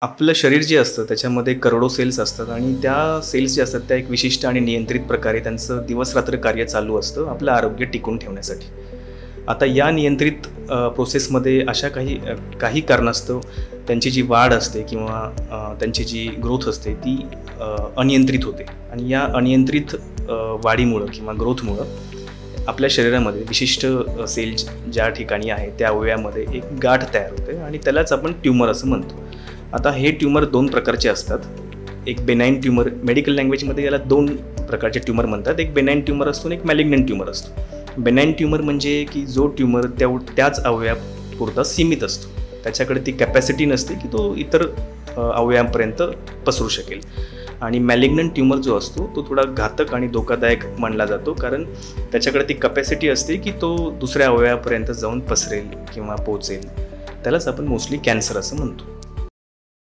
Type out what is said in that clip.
आपलं शरीर जे असतं त्याच्यामध्ये करोडो सेल्स असतात आणि त्या सेल्स ज्या असतात त्या एक विशिष्ट आणि नियंत्रित प्रकारे त्यांचं दिवस-रात्र कार्य चालू असतं आपलं आरोग्य टिकवून ठेवण्यासाठी. आता या नियंत्रित प्रोसेसमध्ये अशा काही कारणास्तव त्यांची जी वाढ असते किंवा त्यांची जी ग्रोथ असते ती अनियंत्रित होते आणि या अनियंत्रित वाढीमुळं किंवा ग्रोथमुळं आपल्या शरीरामध्ये विशिष्ट सेल्स ज्या ठिकाणी आहे त्या अवयवामध्ये एक गाठ तयार होते आणि त्यालाच आपण ट्यूमर असं म्हणतो. आता हे ट्यूमर 2 प्रकारचे असतात. एक बेनाईन ट्यूमर, मेडिकल लँग्वेजमध्ये याला 2 प्रकारचे ट्यूमर म्हणतात. एक बेनाईन ट्यूमर असतो आणि एक मॅलिग्नंट ट्यूमर असतो. बेनाईन ट्यूमर म्हणजे की जो ट्यूमर त्याच अवयवापुरता सीमित असतो. त्याच्याकडे ती कॅपॅसिटी नसते की तो इतर अवयवांपर्यंत पसरू शकेल. आणि मॅलिग्नंट ट्यूमर जो असतो तो थोडा घातक आणि धोकादायक मानला जातो, कारण त्याच्याकडे ती कॅपॅसिटी असते की तो दुसऱ्या अवयवापर्यंत जाऊन पसरेल किंवा पोहोचेल. त्यालाच आपण मोस्टली कॅन्सर असं म्हणतो.